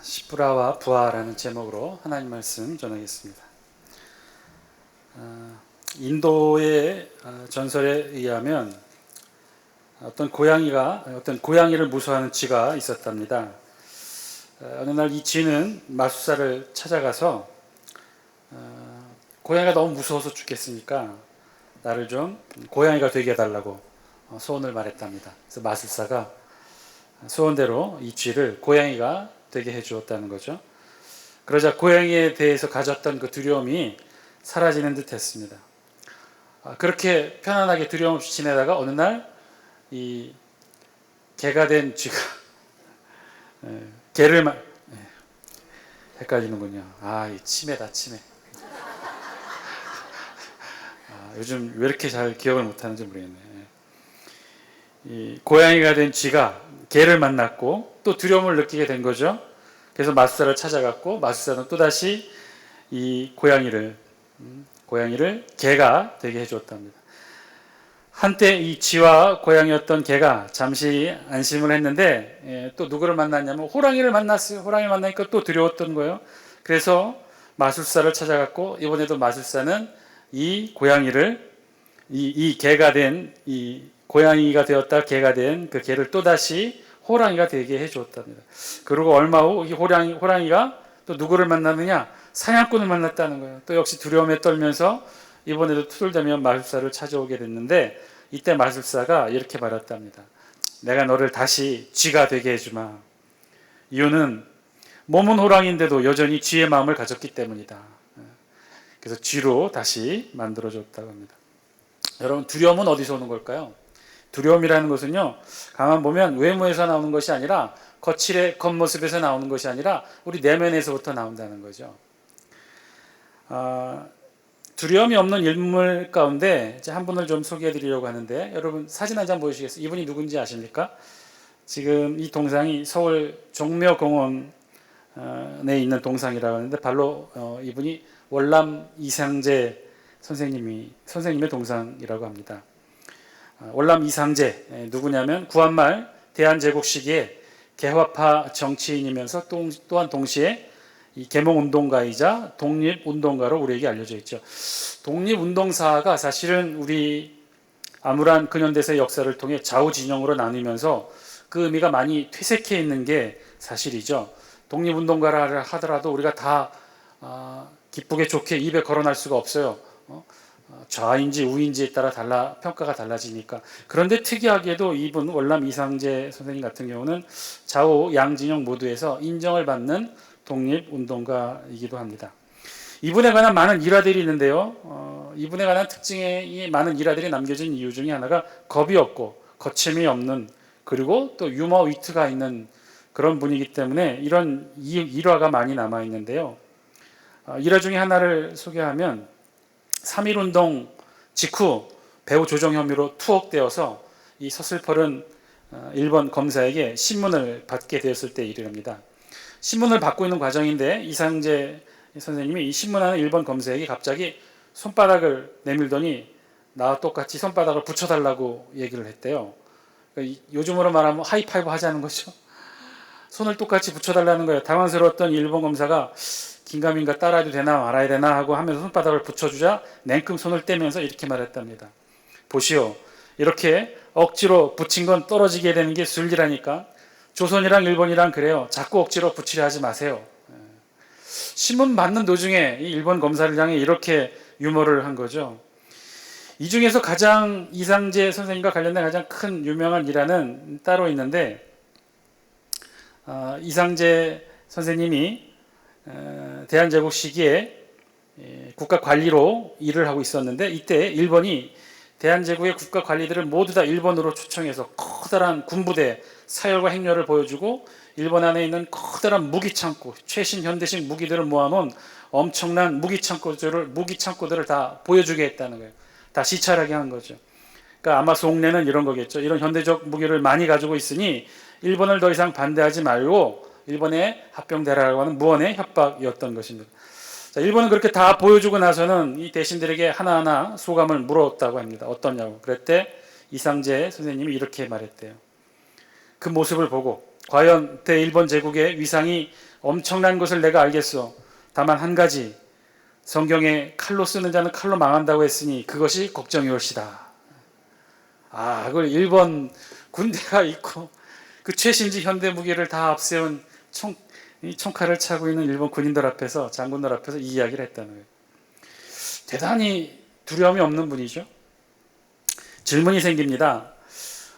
시브라와 부하라는 제목으로 하나님 말씀 전하겠습니다. 인도의 전설에 의하면 어떤 고양이를 무서워하는 쥐가 있었답니다. 어느 날 이 쥐는 마술사를 찾아가서 고양이가 너무 무서워서 죽겠으니까 나를 좀 고양이가 되게 해달라고 소원을 말했답니다. 그래서 마술사가 소원대로 이 쥐를 고양이가 되게 해주었다는 거죠. 그러자 고양이에 대해서 가졌던 그 두려움이 사라지는 듯 했습니다. 그렇게 편안하게 두려움 없이 지내다가 어느 날 이 개가 된 쥐가 헷갈리는군요. 이 치매다, 치매. 요즘 왜 이렇게 잘 기억을 못하는지 모르겠네. 이 고양이가 된 쥐가 개를 만났고 또 두려움을 느끼게 된 거죠. 그래서 마술사를 찾아갔고 마술사는 또다시 이 고양이를 개가 되게 해주었답니다. 한때 이 쥐와 고양이였던 개가 잠시 안심을 했는데 또 누구를 만났냐면 호랑이를 만났어요. 호랑이를 만나니까 또 두려웠던 거예요. 그래서 마술사를 찾아갔고 이번에도 마술사는 이 고양이를 이 개가 된 이 고양이가 되었다 개가 된 그 개를 또다시 호랑이가 되게 해주었답니다. 그리고 얼마 후 이 호랑이가 또 누구를 만났느냐? 사냥꾼을 만났다는 거예요. 또 역시 두려움에 떨면서 이번에도 투덜대며 마술사를 찾아오게 됐는데 이때 마술사가 이렇게 말했답니다. 내가 너를 다시 쥐가 되게 해주마. 이유는 몸은 호랑이인데도 여전히 쥐의 마음을 가졌기 때문이다. 그래서 쥐로 다시 만들어줬다고 합니다. 여러분, 두려움은 어디서 오는 걸까요? 두려움이라는 것은요, 가만 보면 외모에서 나오는 것이 아니라 거칠의 겉모습에서 나오는 것이 아니라 우리 내면에서부터 나온다는 거죠. 두려움이 없는 인물 가운데 이제 한 분을 좀 소개해 드리려고 하는데, 여러분 사진 한 장 보여주시겠어요? 이분이 누군지 아십니까? 지금 이 동상이 서울 종묘공원에 있는 동상이라고 하는데 바로 이분이 월남 이상제 선생님의 동상이라고 합니다. 월남 이상제 누구냐면 구한말 대한제국 시기에 개화파 정치인이면서 또한 동시에 이 계몽운동가이자 독립운동가로 우리에게 알려져 있죠. 독립운동사가 사실은 우리 암울한 근현대사의 역사를 통해 좌우 진영으로 나뉘면서 그 의미가 많이 퇴색해 있는 게 사실이죠. 독립운동가라 하더라도 우리가 다 기쁘게 좋게 입에 거론할 수가 없어요. 좌인지 우인지에 따라 평가가 달라지니까. 그런데 특이하게도 이분 월남 이상제 선생님 같은 경우는 좌우 양진영 모두에서 인정을 받는 독립운동가이기도 합니다. 이분에 관한 많은 일화들이 있는데요. 이분에 관한 특징의 많은 일화들이 남겨진 이유 중에 하나가 겁이 없고 거침이 없는, 그리고 또 유머 위트가 있는 그런 분이기 때문에 이런 일화가 많이 남아 있는데요. 일화 중에 하나를 소개하면 3.1운동 직후 배우 조정 혐의로 투옥되어서 이 서슬퍼른 일본 검사에게 신문을 받게 되었을 때 일입니다. 신문을 받고 있는 과정인데 이상제 선생님이 이 신문하는 일본 검사에게 갑자기 손바닥을 내밀더니 나와 똑같이 손바닥을 붙여달라고 얘기를 했대요. 그러니까 요즘으로 말하면 하이파이브 하자는 거죠. 손을 똑같이 붙여달라는 거예요. 당황스러웠던 일본 검사가 긴가민가 따라해도 되나 말아야 되나 하고 하면서 손바닥을 붙여주자 냉큼 손을 떼면서 이렇게 말했답니다. 보시오, 이렇게 억지로 붙인 건 떨어지게 되는 게 순리라니까. 조선이랑 일본이랑 그래요. 자꾸 억지로 붙이려 하지 마세요. 신문 받는 도중에 이 일본 검사를 향해 이렇게 유머를 한 거죠. 이 중에서 가장 이상제 선생님과 관련된 가장 큰 유명한 일화는 따로 있는데, 이상제 선생님이 대한제국 시기에 국가관리로 일을 하고 있었는데 이때 일본이 대한제국의 국가관리들을 모두 다 일본으로 초청해서 커다란 군부대 사열과 행렬을 보여주고 일본 안에 있는 커다란 무기창고, 최신 현대식 무기들을 모아놓은 엄청난 무기창고들을 다 보여주게 했다는 거예요. 다 시찰하게 한 거죠. 그러니까 아마 속내는 이런 거겠죠. 이런 현대적 무기를 많이 가지고 있으니 일본을 더 이상 반대하지 말고 일본에 합병되라고 하는 무언의 협박이었던 것입니다. 자, 일본은 그렇게 다 보여주고 나서는 이 대신들에게 하나하나 소감을 물었다고 합니다. 어떠냐고. 그랬대 이상제 선생님이 이렇게 말했대요. 그 모습을 보고 과연 대일본 제국의 위상이 엄청난 것을 내가 알겠어. 다만 한 가지, 성경에 칼로 쓰는 자는 칼로 망한다고 했으니 그것이 걱정이올시다. 그걸 일본 군대가 있고 그 최신지 현대 무기를 다 앞세운 총칼을 차고 있는 일본 군인들 앞에서, 장군들 앞에서 이 이야기를 했다는 거예요. 대단히 두려움이 없는 분이죠. 질문이 생깁니다.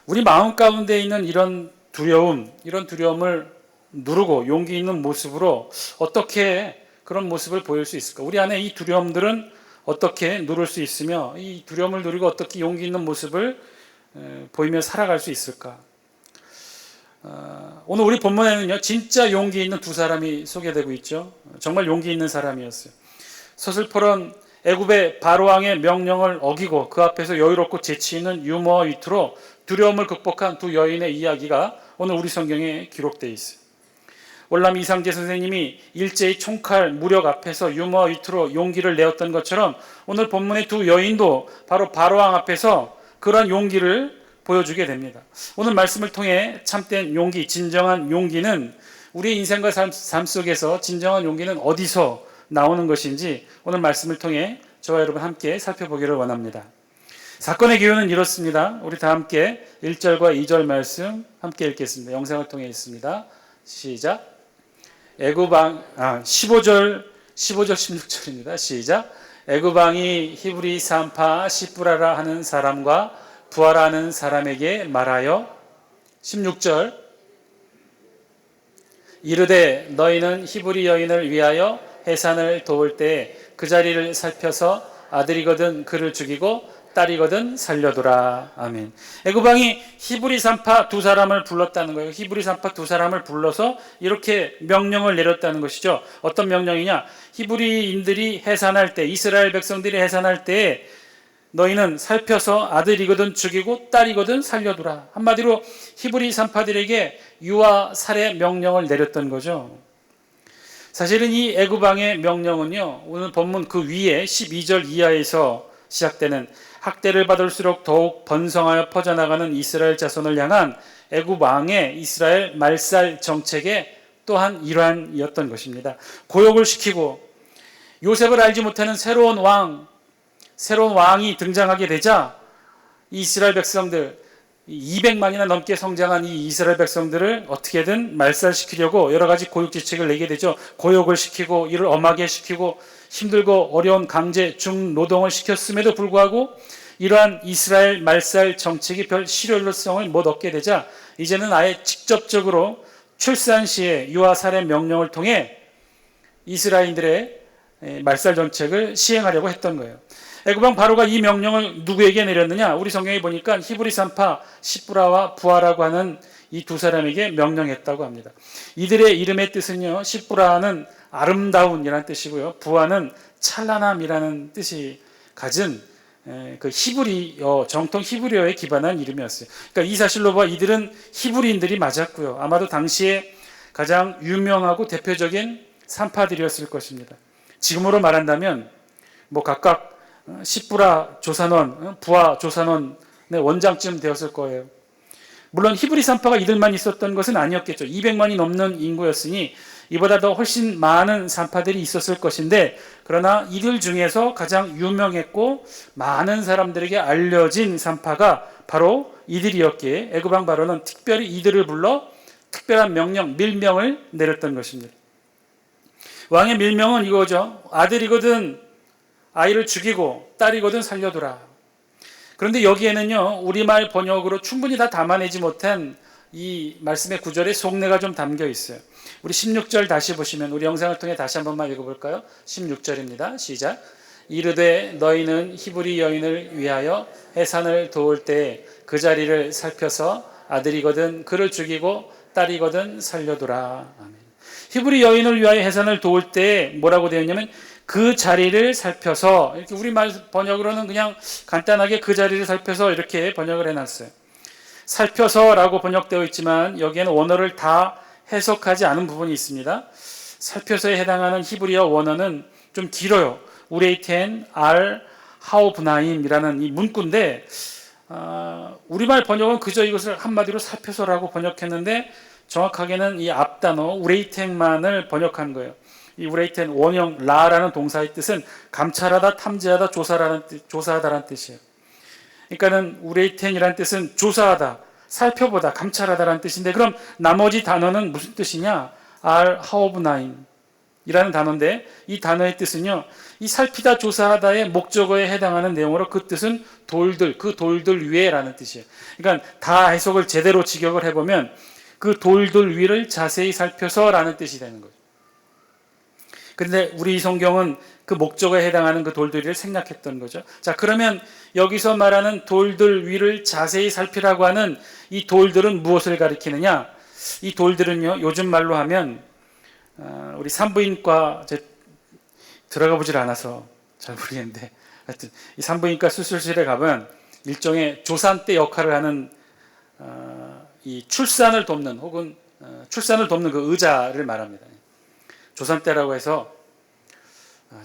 우리 마음 가운데 있는 이런 두려움을 누르고 용기 있는 모습으로 어떻게 그런 모습을 보일 수 있을까? 우리 안에 이 두려움들은 어떻게 누를 수 있으며 이 두려움을 누리고 어떻게 용기 있는 모습을 보이며 살아갈 수 있을까? 오늘 우리 본문에는요, 진짜 용기 있는 두 사람이 소개되고 있죠. 정말 용기 있는 사람이었어요. 서슬퍼런 애굽의 바로왕의 명령을 어기고 그 앞에서 여유롭고 재치 있는 유머와 위트로 두려움을 극복한 두 여인의 이야기가 오늘 우리 성경에 기록되어 있어요. 월남 이상재 선생님이 일제히 총칼 무력 앞에서 유머와 위트로 용기를 내었던 것처럼 오늘 본문의 두 여인도 바로 바로왕 앞에서 그러한 용기를 보여주게 됩니다. 오늘 말씀을 통해 참된 용기, 진정한 용기는 우리 인생과 삶 속에서 진정한 용기는 어디서 나오는 것인지 오늘 말씀을 통해 저와 여러분 함께 살펴보기를 원합니다. 사건의 기호는 이렇습니다. 우리 다 함께 1절과 2절 말씀 함께 읽겠습니다. 영상을 통해 있습니다. 시작. 15절 16절입니다. 시작. 애굽왕이 히브리 산파 시브라라 하는 사람과 부하라 하는 사람에게 말하여 16절 이르되 너희는 히브리 여인을 위하여 해산을 도울 때 그 자리를 살펴서 아들이거든 그를 죽이고 딸이거든 살려두라. 아멘. 애굽왕이 히브리 산파 두 사람을 불렀다는 거예요. 히브리 산파 두 사람을 불러서 이렇게 명령을 내렸다는 것이죠. 어떤 명령이냐? 히브리인들이 해산할 때, 이스라엘 백성들이 해산할 때 너희는 살펴서 아들이거든 죽이고 딸이거든 살려두라. 한마디로 히브리 산파들에게 유아 살해 명령을 내렸던 거죠. 사실은 이 애굽왕의 명령은요, 오늘 본문 그 위에 12절 이하에서 시작되는 학대를 받을수록 더욱 번성하여 퍼져나가는 이스라엘 자손을 향한 애굽왕의 이스라엘 말살 정책의 또한 일환이었던 것입니다. 고욕을 시키고 요셉을 알지 못하는 새로운 왕이 등장하게 되자 이스라엘 백성들 200만이나 넘게 성장한 이 이스라엘 백성들을 어떻게든 말살시키려고 여러 가지 고육지책을 내게 되죠. 고욕을 시키고 이를 엄하게 시키고 힘들고 어려운 강제 중노동을 시켰음에도 불구하고 이러한 이스라엘 말살 정책이 별 실효성을 못 얻게 되자 이제는 아예 직접적으로 출산 시에 유아 살해 명령을 통해 이스라엘인들의 말살 정책을 시행하려고 했던 거예요. 애굽왕 바로가 이 명령을 누구에게 내렸느냐? 우리 성경에 보니까 히브리 산파 시브라와 부하라고 하는 이 두 사람에게 명령했다고 합니다. 이들의 이름의 뜻은요, 시브라는 아름다운이라는 뜻이고요, 부하는 찬란함이라는 뜻이 가진 그 히브리어, 정통 히브리어에 기반한 이름이었어요. 그러니까 이 사실로 봐 이들은 히브리인들이 맞았고요. 아마도 당시에 가장 유명하고 대표적인 산파들이었을 것입니다. 지금으로 말한다면 각각 시브라 조산원, 부하 조산원의 원장쯤 되었을 거예요. 물론 히브리 산파가 이들만 있었던 것은 아니었겠죠. 200만이 넘는 인구였으니 이보다 더 훨씬 많은 산파들이 있었을 것인데, 그러나 이들 중에서 가장 유명했고 많은 사람들에게 알려진 산파가 바로 이들이었기에 애굽왕 바로는 특별히 이들을 불러 특별한 밀명을 내렸던 것입니다. 왕의 밀명은 이거죠. 아들이거든 아이를 죽이고 딸이거든 살려두라. 그런데 여기에는요, 우리말 번역으로 충분히 다 담아내지 못한 이 말씀의 구절에 속내가 좀 담겨 있어요. 우리 16절 다시 보시면, 우리 영상을 통해 다시 한 번만 읽어볼까요? 16절입니다. 시작. 이르되 너희는 히브리 여인을 위하여 해산을 도울 때 그 자리를 살펴서 아들이거든 그를 죽이고 딸이거든 살려두라. 아멘. 히브리 여인을 위하여 해산을 도울 때 뭐라고 되어 있냐면 그 자리를 살펴서, 이렇게 우리말 번역으로는 그냥 간단하게 그 자리를 살펴서 이렇게 번역을 해놨어요. 살펴서라고 번역되어 있지만 여기에는 원어를 다 해석하지 않은 부분이 있습니다. 살펴서에 해당하는 히브리어 원어는 좀 길어요. 우레이텐 알 하오브나임이라는 이 문구인데 우리말 번역은 그저 이것을 한마디로 살펴서라고 번역했는데 정확하게는 이 앞단어 우레이텐만을 번역한 거예요. 이 우레이텐 원형 라라는 동사의 뜻은 감찰하다, 탐지하다, 조사하다라는 뜻이에요. 그러니까는 우레이텐이라는 뜻은 조사하다, 살펴보다, 감찰하다라는 뜻인데, 그럼 나머지 단어는 무슨 뜻이냐? 하오브나임 이라는 단어인데, 이 단어의 뜻은요, 이 살피다, 조사하다의 목적어에 해당하는 내용으로 그 뜻은 돌들, 그 돌들 위에라는 뜻이에요. 그러니까 다 해석을 제대로 직역을 해보면 그 돌들 위를 자세히 살펴서라는 뜻이 되는 거죠. 그런데 우리 성경은 그 목적어에 해당하는 그 돌들 위를 생략했던 거죠. 자, 그러면 여기서 말하는 돌들 위를 자세히 살피라고 하는 이 돌들은 무엇을 가리키느냐? 이 돌들은요, 요즘 말로 하면 우리 산부인과 들어가 보질 않아서 잘 모르겠는데, 하여튼 이 산부인과 수술실에 가면 일종의 조산대 역할을 하는 이 출산을 돕는 혹은 출산을 돕는 그 의자를 말합니다. 조산대라고 해서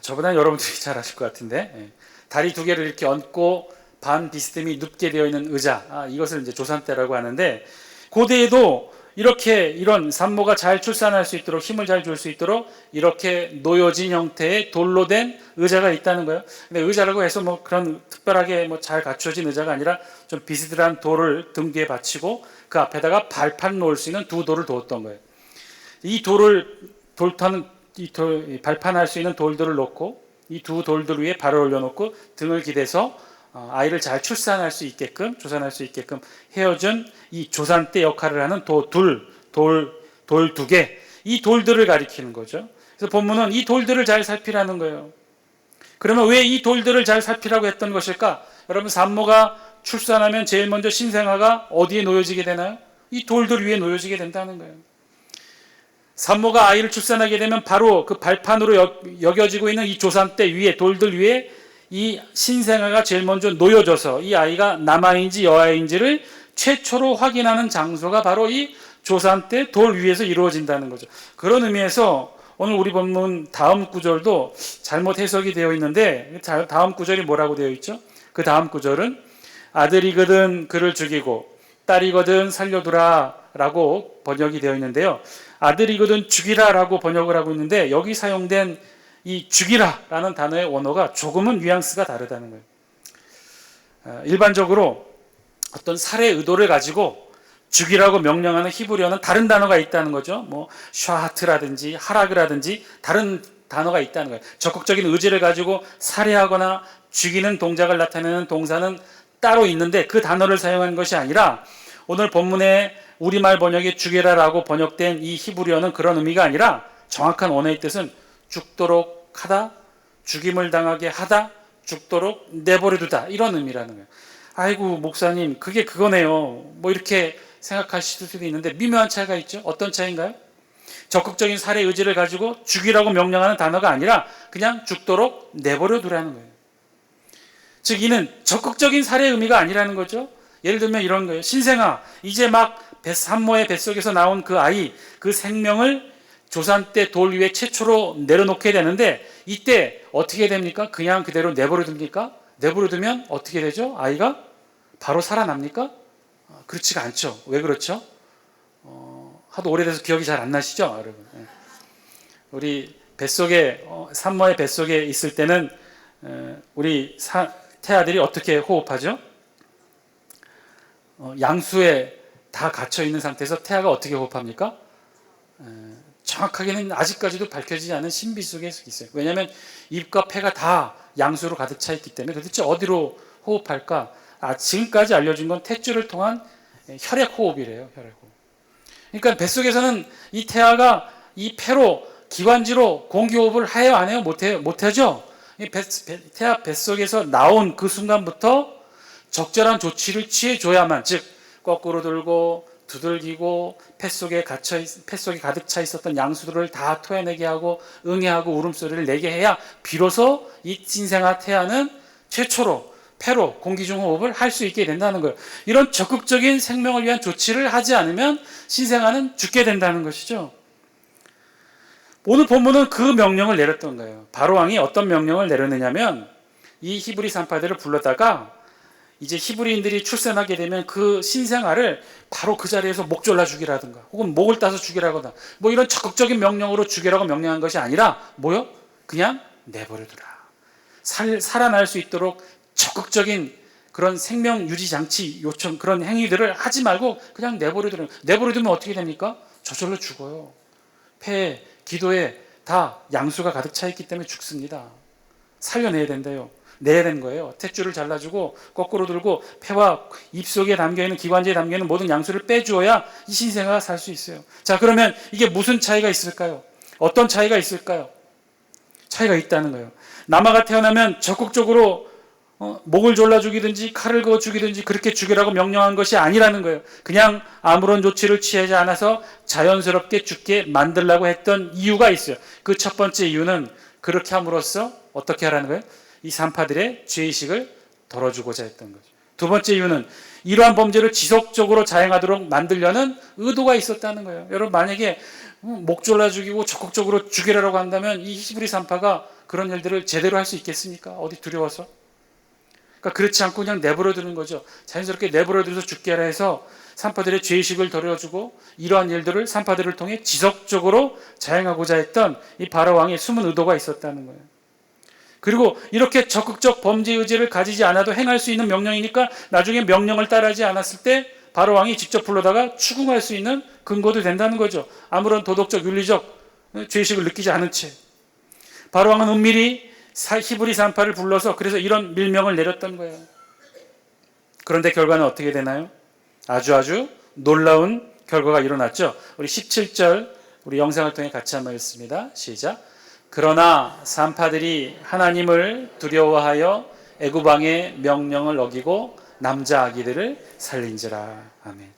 저보다 여러분들이 잘 아실 것 같은데, 다리 두 개를 이렇게 얹고 반 비스듬히 눕게 되어 있는 의자, 이것을 이제 조산대라고 하는데, 고대에도 이렇게 이런 산모가 잘 출산할 수 있도록 힘을 잘 줄 수 있도록 이렇게 놓여진 형태의 돌로 된 의자가 있다는 거예요. 근데 의자라고 해서 뭐 그런 특별하게 뭐 잘 갖춰진 의자가 아니라 좀 비스듬한 돌을 등 뒤에 받치고 그 앞에다가 발판 놓을 수 있는 두 돌을 두었던 거예요. 이 발판할 수 있는 돌들을 놓고 이 두 돌들 위에 발을 올려놓고 등을 기대서 아이를 잘 출산할 수 있게끔, 조산할 수 있게끔 헤어진 이 조산대 역할을 하는 돌 두 개, 이 돌들을 가리키는 거죠. 그래서 본문은 이 돌들을 잘 살피라는 거예요. 그러면 왜 이 돌들을 잘 살피라고 했던 것일까? 여러분, 산모가 출산하면 제일 먼저 신생아가 어디에 놓여지게 되나요? 이 돌들 위에 놓여지게 된다는 거예요. 산모가 아이를 출산하게 되면 바로 그 발판으로 여겨지고 있는 이 조산대 위에, 돌들 위에 이 신생아가 제일 먼저 놓여져서 이 아이가 남아인지 여아인지를 최초로 확인하는 장소가 바로 이 조산대 돌 위에서 이루어진다는 거죠. 그런 의미에서 오늘 우리 본문 다음 구절도 잘못 해석이 되어 있는데, 다음 구절이 뭐라고 되어 있죠? 그 다음 구절은 아들이거든 그를 죽이고 딸이거든 살려두라 라고 번역이 되어 있는데요, 아들이거든 죽이라 라고 번역을 하고 있는데, 여기 사용된 이 죽이라 라는 단어의 원어가 조금은 뉘앙스가 다르다는 거예요. 일반적으로 어떤 살해 의도를 가지고 죽이라고 명령하는 히브리어는 다른 단어가 있다는 거죠. 뭐 샤하트라든지 하라그라든지 다른 단어가 있다는 거예요. 적극적인 의지를 가지고 살해하거나 죽이는 동작을 나타내는 동사는 따로 있는데, 그 단어를 사용한 것이 아니라 오늘 본문의 우리말 번역이 죽이라라고 번역된 이 히브리어는 그런 의미가 아니라 정확한 원어의 뜻은 죽도록 하다, 죽임을 당하게 하다, 죽도록 내버려두다, 이런 의미라는 거예요. 아이고 목사님 그게 그거네요, 뭐 이렇게 생각하실 수도 있는데 미묘한 차이가 있죠. 어떤 차이인가요? 적극적인 살해 의지를 가지고 죽이라고 명령하는 단어가 아니라 그냥 죽도록 내버려두라는 거예요. 즉 이는 적극적인 살해의 의미가 아니라는 거죠. 예를 들면 이런 거예요. 신생아, 이제 막 산모의 뱃속에서 나온 그 아이, 그 생명을 조산대 돌 위에 최초로 내려놓게 되는데, 이때 어떻게 됩니까? 그냥 그대로 내버려둡니까? 내버려두면 어떻게 되죠? 아이가 바로 살아납니까? 그렇지가 않죠. 왜 그렇죠? 하도 오래돼서 기억이 잘 안 나시죠, 여러분? 우리 뱃속에 산모의 뱃속에 있을 때는 우리 태아들이 어떻게 호흡하죠? 양수에 다 갇혀 있는 상태에서 태아가 어떻게 호흡합니까? 정확하게는 아직까지도 밝혀지지 않은 신비 속에 있어요. 왜냐하면 입과 폐가 다 양수로 가득 차 있기 때문에 도대체 어디로 호흡할까? 지금까지 알려진 건 탯줄을 통한 혈액 호흡이래요. 혈액 호흡. 그러니까 뱃속에서는 이 태아가 이 폐로 기관지로 공기 호흡을 해요, 안 해요? 못하죠. 태아 뱃속에서 나온 그 순간부터 적절한 조치를 취해줘야만, 즉 거꾸로 들고 두들기고 뱃속에 가득 차 있었던 양수들을 다 토해내게 하고 응애하고 울음소리를 내게 해야 비로소 이 신생아 태아는 최초로 폐로 공기 중 호흡을 할 수 있게 된다는 거예요. 이런 적극적인 생명을 위한 조치를 하지 않으면 신생아는 죽게 된다는 것이죠. 오늘 본문은 그 명령을 내렸던 거예요. 바로왕이 어떤 명령을 내렸느냐면 이 히브리 산파들을 불러다가 이제 히브리인들이 출산하게 되면 그 신생아를 바로 그 자리에서 목 졸라 죽이라든가 혹은 목을 따서 죽이라거나 뭐 이런 적극적인 명령으로 죽이라고 명령한 것이 아니라 뭐요? 그냥 내버려두라. 살아날 수 있도록 적극적인 그런 생명 유지 장치 요청 그런 행위들을 하지 말고 그냥 내버려두라. 내버려두면 어떻게 됩니까? 저절로 죽어요. 폐에, 기도에 다 양수가 가득 차 있기 때문에 죽습니다. 살려내야 된대요. 내야 되는 거예요. 탯줄을 잘라주고 거꾸로 들고 폐와 입속에 담겨있는 기관지에 담겨있는 모든 양수를 빼주어야 이 신생아가 살 수 있어요. 자, 그러면 이게 무슨 차이가 있을까요? 어떤 차이가 있을까요? 차이가 있다는 거예요. 남아가 태어나면 적극적으로 목을 졸라 죽이든지 칼을 그어 죽이든지 그렇게 죽이라고 명령한 것이 아니라는 거예요. 그냥 아무런 조치를 취하지 않아서 자연스럽게 죽게 만들라고 했던 이유가 있어요. 그 첫 번째 이유는 그렇게 함으로써 어떻게 하라는 거예요? 이 산파들의 죄의식을 덜어주고자 했던 거죠. 두 번째 이유는 이러한 범죄를 지속적으로 자행하도록 만들려는 의도가 있었다는 거예요. 여러분 만약에 목 졸라 죽이고 적극적으로 죽이라고 한다면 이 히브리 산파가 그런 일들을 제대로 할 수 있겠습니까? 어디 두려워서? 그러니까 그렇지 않고 그냥 내버려 두는 거죠. 자연스럽게 내버려 두어서 죽게 하라 해서 산파들의 죄의식을 덜어주고 이러한 일들을 산파들을 통해 지속적으로 자행하고자 했던 이 바로 왕의 숨은 의도가 있었다는 거예요. 그리고 이렇게 적극적 범죄 의지를 가지지 않아도 행할 수 있는 명령이니까 나중에 명령을 따르지 않았을 때 바로 왕이 직접 불러다가 추궁할 수 있는 근거도 된다는 거죠. 아무런 도덕적 윤리적 죄의식을 느끼지 않은 채 바로 왕은 은밀히 히브리 산파를 불러서 그래서 이런 밀명을 내렸던 거예요. 그런데 결과는 어떻게 되나요? 아주 놀라운 결과가 일어났죠. 우리 17절 우리 영상을 통해 같이 한번 읽습니다. 시작. 그러나 산파들이 하나님을 두려워하여 애굽 왕의 명령을 어기고 남자 아기들을 살린지라. 아멘.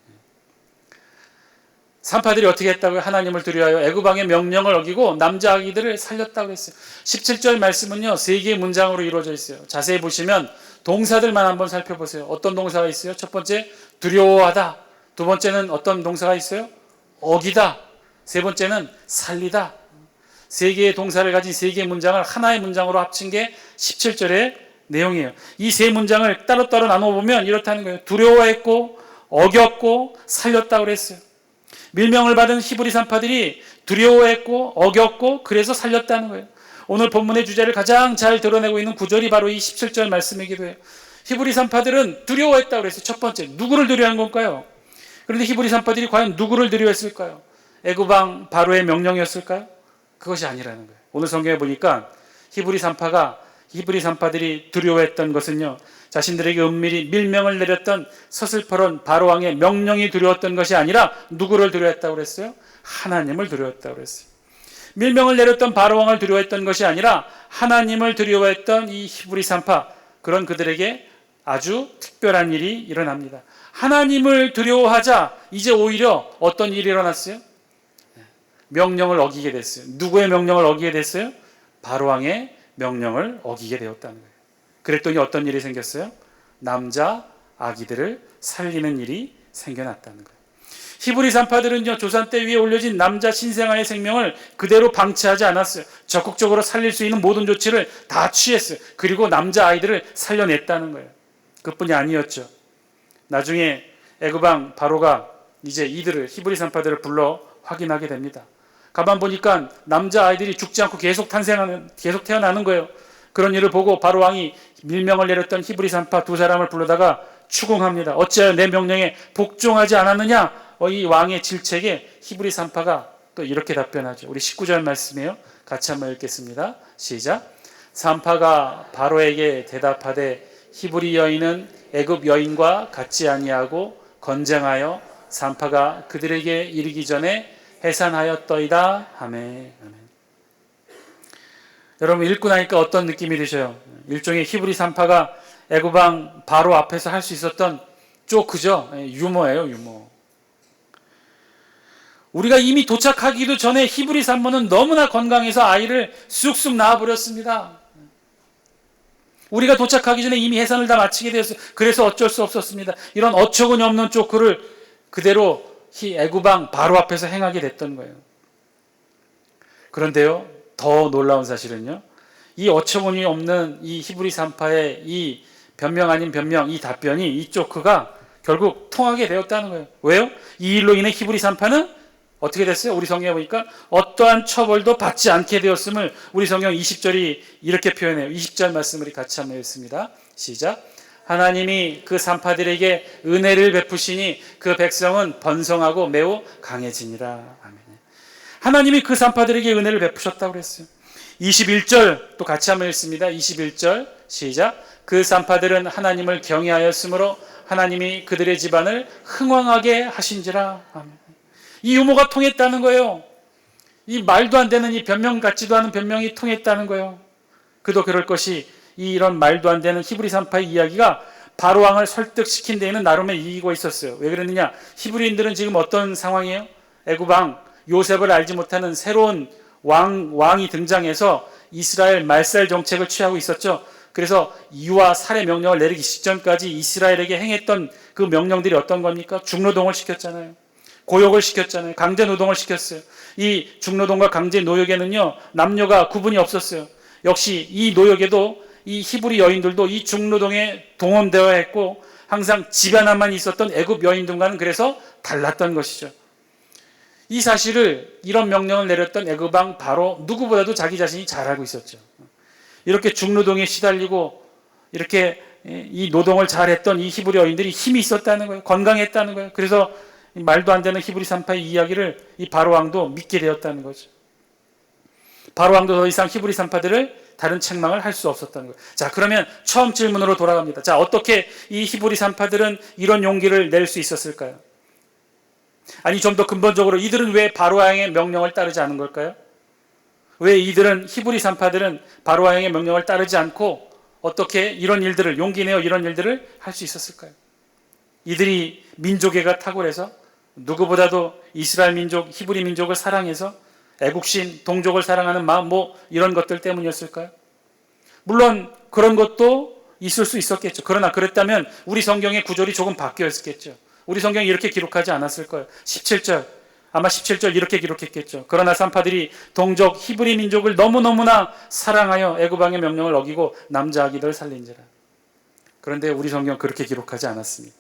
산파들이 어떻게 했다고요? 하나님을 두려워하여 애굽 왕의 명령을 어기고 남자 아기들을 살렸다고 했어요. 17절 말씀은요 3개의 문장으로 이루어져 있어요. 자세히 보시면 동사들만 한번 살펴보세요. 어떤 동사가 있어요? 첫 번째 두려워하다. 두 번째는 어떤 동사가 있어요? 어기다. 세 번째는 살리다. 3개의 동사를 가진 3개의 문장을 하나의 문장으로 합친 게 17절의 내용이에요. 이 세 문장을 따로따로 나눠보면 이렇다는 거예요. 두려워했고 어겼고 살렸다고 그랬어요. 밀명을 받은 히브리 산파들이 두려워했고 어겼고 그래서 살렸다는 거예요. 오늘 본문의 주제를 가장 잘 드러내고 있는 구절이 바로 이 17절 말씀이기도 해요. 히브리 산파들은 두려워했다고 그랬어요. 첫 번째, 누구를 두려워한 걸까요? 그런데 히브리 산파들이 과연 누구를 두려워했을까요? 애굽 왕 바로의 명령이었을까요? 그것이 아니라는 거예요. 오늘 성경에 보니까 히브리 산파들이 두려워했던 것은요, 자신들에게 은밀히 밀명을 내렸던 서슬퍼런 바로 왕의 명령이 두려웠던 것이 아니라 누구를 두려워했다고 그랬어요? 하나님을 두려워했다고 그랬어요. 밀명을 내렸던 바로 왕을 두려워했던 것이 아니라 하나님을 두려워했던 이 히브리 산파, 그런 그들에게 아주 특별한 일이 일어납니다. 하나님을 두려워하자 이제 오히려 어떤 일이 일어났어요? 명령을 어기게 됐어요. 누구의 명령을 어기게 됐어요? 바로 왕의 명령을 어기게 되었다는 거예요. 그랬더니 어떤 일이 생겼어요? 남자 아기들을 살리는 일이 생겨났다는 거예요. 히브리 산파들은요, 조산대 위에 올려진 남자 신생아의 생명을 그대로 방치하지 않았어요. 적극적으로 살릴 수 있는 모든 조치를 다 취했어요. 그리고 남자 아이들을 살려냈다는 거예요. 그뿐이 아니었죠. 나중에 애굽 왕 바로가 이제 이들을 히브리 산파들을 불러 확인하게 됩니다. 가만 보니까 남자 아이들이 죽지 않고 계속 태어나는 거예요. 그런 일을 보고 바로 왕이 밀명을 내렸던 히브리 산파 2사람을 불러다가 추궁합니다. 어찌하여 내 명령에 복종하지 않았느냐? 이 왕의 질책에 히브리 산파가 또 이렇게 답변하죠. 우리 19절 말씀이에요. 같이 한번 읽겠습니다. 시작. 산파가 바로에게 대답하되 히브리 여인은 애굽 여인과 같지 아니하고 건쟁하여 산파가 그들에게 이르기 전에 해산하였더이다. 아멘. 여러분 읽고 나니까 어떤 느낌이 드셔요? 일종의 히브리 산파가 애굽 왕 바로 앞에서 할 수 있었던 조크죠. 유머예요, 유머. 우리가 이미 도착하기도 전에 히브리 산모는 너무나 건강해서 아이를 쑥쑥 낳아버렸습니다. 우리가 도착하기 전에 이미 해산을 다 마치게 되었어요. 그래서 어쩔 수 없었습니다. 이런 어처구니 없는 조크를 그대로 애굽 왕 바로 앞에서 행하게 됐던 거예요. 그런데요, 더 놀라운 사실은요, 이 어처구니 없는 이 히브리 산파의 이 변명 아닌 변명, 이 답변이 이 조크가 결국 통하게 되었다는 거예요. 왜요? 이 일로 인해 히브리 산파는 어떻게 됐어요? 우리 성경에 보니까 어떠한 처벌도 받지 않게 되었음을 우리 성경 20절이 이렇게 표현해요. 20절 말씀 우리 같이 한번 읽습니다. 시작. 하나님이 그 산파들에게 은혜를 베푸시니 그 백성은 번성하고 매우 강해지니라. 아멘. 하나님이 그 산파들에게 은혜를 베푸셨다고 그랬어요. 21절 또 같이 한번 읽습니다. 21절 시작. 그 산파들은 하나님을 경외하였으므로 하나님이 그들의 집안을 흥왕하게 하신지라. 아멘. 이 유모가 통했다는 거예요. 이 말도 안 되는 이 변명 같지도 않은 변명이 통했다는 거예요. 그도 그럴 것이 이런 말도 안 되는 히브리 산파의 이야기가 바로 왕을 설득시킨 데에는 나름의 이유가 있었어요. 왜 그랬느냐? 히브리인들은 지금 어떤 상황이에요? 애굽 왕 요셉을 알지 못하는 새로운 왕이 등장해서 이스라엘 말살 정책을 취하고 있었죠. 그래서 이와 살해 명령을 내리기 직전까지 이스라엘에게 행했던 그 명령들이 어떤 겁니까? 중노동을 시켰잖아요. 고역을 시켰잖아요. 강제 노동을 시켰어요. 이 중노동과 강제 노역에는요, 남녀가 구분이 없었어요. 역시 이 노역에도 이 히브리 여인들도 이 중노동에 동원되어야 했고 항상 집 하나만 있었던 애굽 여인들과는 그래서 달랐던 것이죠. 이 사실을 이런 명령을 내렸던 애굽 왕 바로 누구보다도 자기 자신이 잘 알고 있었죠. 이렇게 중노동에 시달리고 이렇게 이 노동을 잘했던 이 히브리 여인들이 힘이 있었다는 거예요. 건강했다는 거예요. 그래서 말도 안 되는 히브리 산파의 이야기를 이 바로 왕도 믿게 되었다는 거죠. 바로 왕도 더 이상 히브리 산파들을 다른 책망을 할 수 없었다는 거예요. 자, 그러면 처음 질문으로 돌아갑니다. 자, 어떻게 이 히브리 산파들은 이런 용기를 낼 수 있었을까요? 아니, 좀 더 근본적으로 이들은 왜 바로 왕의 명령을 따르지 않은 걸까요? 왜 이들은 히브리 산파들은 바로 왕의 명령을 따르지 않고 어떻게 이런 일들을 용기 내어 이런 일들을 할 수 있었을까요? 이들이 민족애가 탁월해서 누구보다도 이스라엘 민족, 히브리 민족을 사랑해서 애국심, 동족을 사랑하는 마음 이런 것들 때문이었을까요? 물론 그런 것도 있을 수 있었겠죠. 그러나 그랬다면 우리 성경의 구절이 조금 바뀌었겠죠. 우리 성경이 이렇게 기록하지 않았을 거예요. 17절 아마 17절 이렇게 기록했겠죠. 그러나 산파들이 동족 히브리 민족을 너무너무나 사랑하여 애굽 왕의 명령을 어기고 남자 아기들을 살린지라. 그런데 우리 성경은 그렇게 기록하지 않았습니다.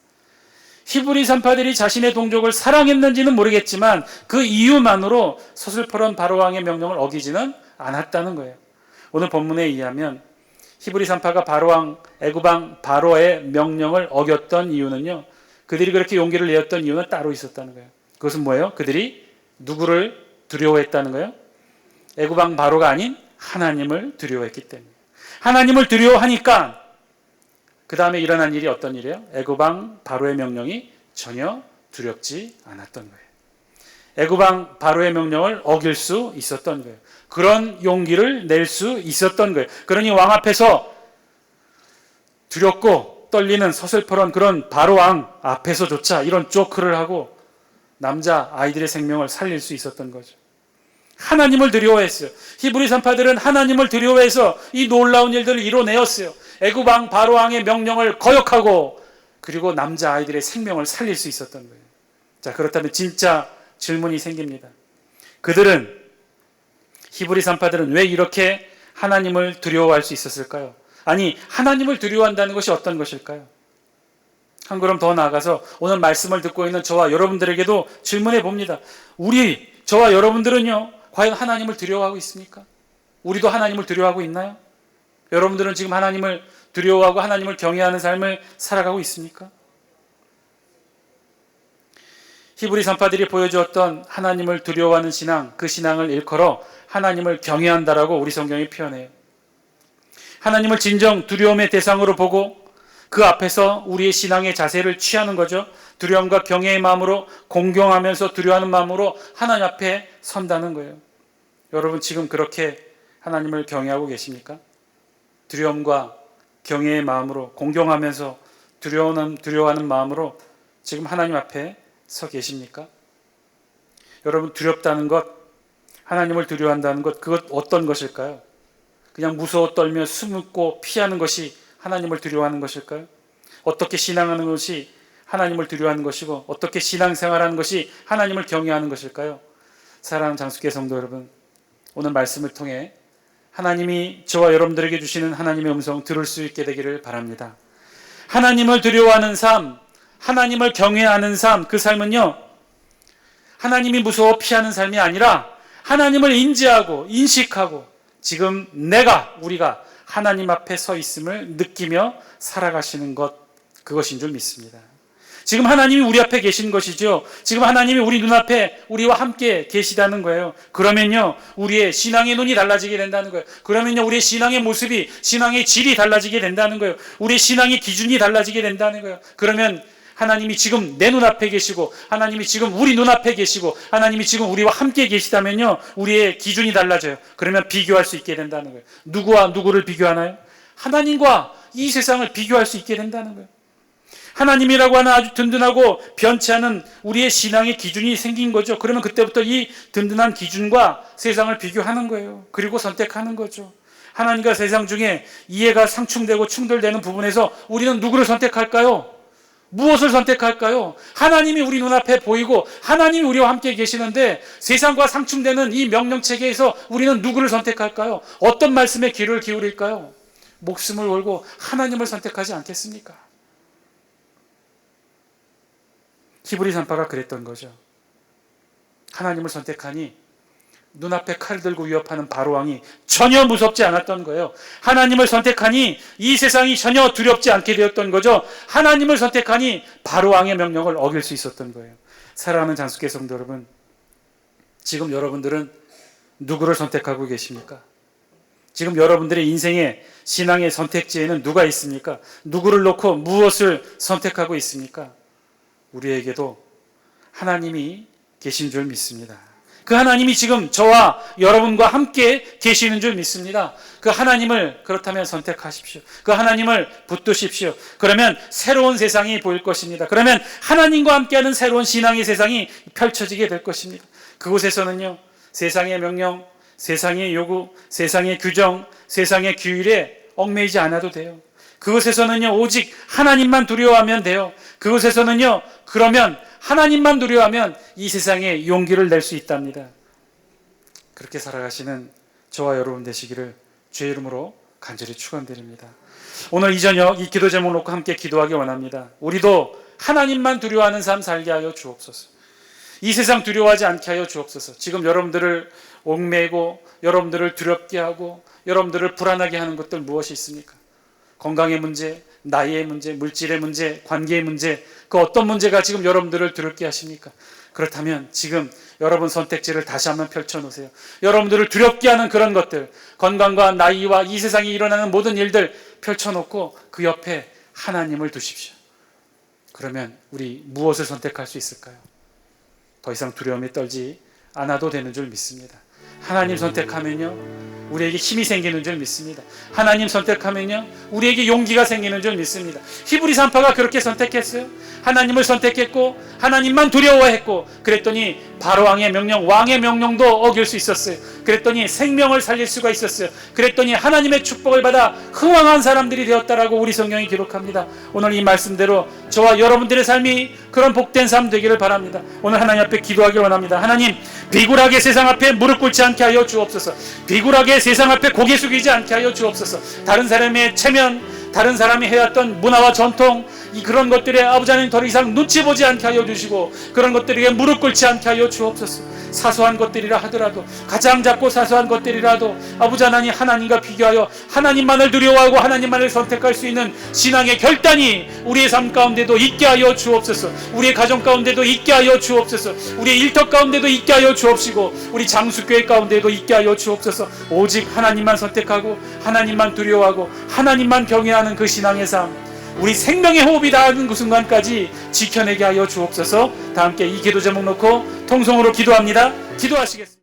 히브리 산파들이 자신의 동족을 사랑했는지는 모르겠지만 그 이유만으로 서슬퍼런 바로 왕의 명령을 어기지는 않았다는 거예요. 오늘 본문에 의하면 히브리 산파가 바로 왕 애굽 왕 바로의 명령을 어겼던 이유는요. 그들이 그렇게 용기를 내었던 이유는 따로 있었다는 거예요. 그것은 뭐예요? 그들이 누구를 두려워했다는 거예요? 애굽 왕 바로가 아닌 하나님을 두려워했기 때문에. 하나님을 두려워하니까 그 다음에 일어난 일이 어떤 일이에요? 애굽 왕 바로의 명령이 전혀 두렵지 않았던 거예요. 애굽 왕 바로의 명령을 어길 수 있었던 거예요. 그런 용기를 낼 수 있었던 거예요. 그러니 왕 앞에서 두렵고 떨리는 서슬퍼런 그런 바로 왕 앞에서조차 이런 조크를 하고 남자 아이들의 생명을 살릴 수 있었던 거죠. 하나님을 두려워했어요. 히브리 산파들은 하나님을 두려워해서 이 놀라운 일들을 이뤄내었어요. 애굽 왕 바로 왕의 명령을 거역하고 그리고 남자 아이들의 생명을 살릴 수 있었던 거예요. 자, 그렇다면 진짜 질문이 생깁니다. 히브리 산파들은 왜 이렇게 하나님을 두려워할 수 있었을까요? 아니, 하나님을 두려워한다는 것이 어떤 것일까요? 한 걸음 더 나아가서 오늘 말씀을 듣고 있는 저와 여러분들에게도 질문해 봅니다. 저와 여러분들은요, 과연 하나님을 두려워하고 있습니까? 우리도 하나님을 두려워하고 있나요? 여러분들은 지금 하나님을 두려워하고 하나님을 경외하는 삶을 살아가고 있습니까? 히브리 산파들이 보여주었던 하나님을 두려워하는 신앙, 그 신앙을 일컬어 하나님을 경외한다라고 우리 성경이 표현해요. 하나님을 진정 두려움의 대상으로 보고 그 앞에서 우리의 신앙의 자세를 취하는 거죠. 두려움과 경외의 마음으로 공경하면서 두려워하는 마음으로 하나님 앞에 선다는 거예요. 여러분 지금 그렇게 하나님을 경외하고 계십니까? 두려움과 경외의 마음으로 공경하면서 두려워하는 마음으로 지금 하나님 앞에 서 계십니까? 여러분 두렵다는 것, 하나님을 두려워한다는 것, 그것 어떤 것일까요? 그냥 무서워 떨며 숨고 피하는 것이 하나님을 두려워하는 것일까요? 어떻게 신앙하는 것이 하나님을 두려워하는 것이고 어떻게 신앙생활하는 것이 하나님을 경외하는 것일까요? 사랑하는 장수교회 성도 여러분, 오늘 말씀을 통해 하나님이 저와 여러분들에게 주시는 하나님의 음성 들을 수 있게 되기를 바랍니다. 하나님을 두려워하는 삶, 하나님을 경외하는 삶, 그 삶은요, 하나님이 무서워 피하는 삶이 아니라 하나님을 인지하고 인식하고 지금 우리가 하나님 앞에 서 있음을 느끼며 살아가시는 것, 그것인 줄 믿습니다. 지금 하나님이 우리 앞에 계신 것이죠. 지금 하나님이 우리 눈앞에 우리와 함께 계시다는 거예요. 그러면요, 우리의 신앙의 눈이 달라지게 된다는 거예요. 그러면요, 우리의 신앙의 모습이, 신앙의 질이 달라지게 된다는 거예요. 우리의 신앙의 기준이 달라지게 된다는 거예요. 그러면 하나님이 지금 내 눈앞에 계시고, 하나님이 지금 우리 눈앞에 계시고, 하나님이 지금 우리와 함께 계시다면요, 우리의 기준이 달라져요. 그러면 비교할 수 있게 된다는 거예요. 누구와 누구를 비교하나요? 하나님과 이 세상을 비교할 수 있게 된다는 거예요. 하나님이라고 하는 아주 든든하고 변치 않은 우리의 신앙의 기준이 생긴 거죠. 그러면 그때부터 이 든든한 기준과 세상을 비교하는 거예요. 그리고 선택하는 거죠. 하나님과 세상 중에 이해가 상충되고 충돌되는 부분에서 우리는 누구를 선택할까요? 무엇을 선택할까요? 하나님이 우리 눈앞에 보이고 하나님이 우리와 함께 계시는데 세상과 상충되는 이 명령체계에서 우리는 누구를 선택할까요? 어떤 말씀에 귀를 기울일까요? 목숨을 걸고 하나님을 선택하지 않겠습니까? 히브리 산파가 그랬던 거죠. 하나님을 선택하니 눈앞에 칼을 들고 위협하는 바로왕이 전혀 무섭지 않았던 거예요. 하나님을 선택하니 이 세상이 전혀 두렵지 않게 되었던 거죠. 하나님을 선택하니 바로왕의 명령을 어길 수 있었던 거예요. 사랑하는 장수교 성도 여러분, 지금 여러분들은 누구를 선택하고 계십니까? 지금 여러분들의 인생의 신앙의 선택지에는 누가 있습니까? 누구를 놓고 무엇을 선택하고 있습니까? 우리에게도 하나님이 계신 줄 믿습니다. 그 하나님이 지금 저와 여러분과 함께 계시는 줄 믿습니다. 그 하나님을 그렇다면 선택하십시오. 그 하나님을 붙드십시오. 그러면 새로운 세상이 보일 것입니다. 그러면 하나님과 함께하는 새로운 신앙의 세상이 펼쳐지게 될 것입니다. 그곳에서는요, 세상의 명령, 세상의 요구, 세상의 규정, 세상의 규율에 얽매이지 않아도 돼요. 그곳에서는요, 오직 하나님만 두려워하면 돼요. 그곳에서는요, 그러면 하나님만 두려워하면 이 세상에 용기를 낼 수 있답니다. 그렇게 살아가시는 저와 여러분 되시기를 주의 이름으로 간절히 축원드립니다. 오늘 이 저녁 이 기도 제목 놓고 함께 기도하기 원합니다. 우리도 하나님만 두려워하는 삶 살게 하여 주옵소서. 이 세상 두려워하지 않게 하여 주옵소서. 지금 여러분들을 옥매고 여러분들을 두렵게 하고 여러분들을 불안하게 하는 것들 무엇이 있습니까? 건강의 문제, 나이의 문제, 물질의 문제, 관계의 문제, 그 어떤 문제가 지금 여러분들을 두렵게 하십니까? 그렇다면 지금 여러분 선택지를 다시 한번 펼쳐놓으세요. 여러분들을 두렵게 하는 그런 것들, 건강과 나이와 이 세상에 일어나는 모든 일들 펼쳐놓고 그 옆에 하나님을 두십시오. 그러면 우리 무엇을 선택할 수 있을까요? 더 이상 두려움에 떨지 않아도 되는 줄 믿습니다. 하나님 선택하면요, 우리에게 힘이 생기는 줄 믿습니다. 하나님 선택하면요, 우리에게 용기가 생기는 줄 믿습니다. 히브리 산파가 그렇게 선택했어요. 하나님을 선택했고 하나님만 두려워했고, 그랬더니 바로왕의 명령, 왕의 명령도 어길 수 있었어요. 그랬더니 생명을 살릴 수가 있었어요. 그랬더니 하나님의 축복을 받아 흥왕한 사람들이 되었다라고 우리 성경이 기록합니다. 오늘 이 말씀대로 저와 여러분들의 삶이 그런 복된 삶 되기를 바랍니다. 오늘 하나님 앞에 기도하기 원합니다. 하나님, 비굴하게 세상 앞에 무릎 꿇지 않게 하여 주옵소서. 비굴하게 세상 앞에 고개 숙이지 않게 하여 주옵소서. 다른 사람의 체면, 다른 사람이 해왔던 문화와 전통, 그런 것들에 아버지 하나님 더 이상 눈치 보지 않게 하여 주시고, 그런 것들에게 무릎 꿇지 않게 하여 주옵소서. 사소한 것들이라 하더라도, 가장 작고 사소한 것들이라도 아버지 하나님, 하나님과 비교하여 하나님만을 두려워하고 하나님만을 선택할 수 있는 신앙의 결단이 우리의 삶 가운데도 있게 하여 주옵소서. 우리의 가정 가운데도 있게 하여 주옵소서. 우리의 일터 가운데도 있게 하여 주옵시고, 우리 장수교회 가운데도 있게 하여 주옵소서. 오직 하나님만 선택하고 하나님만 두려워하고 하나님만 경외하는 그 신앙의 삶, 우리 생명의 호흡이 닿는 그 순간까지 지켜내게 하여 주옵소서. 다 함께 이 기도 제목 놓고 통성으로 기도합니다. 기도하시겠습니다.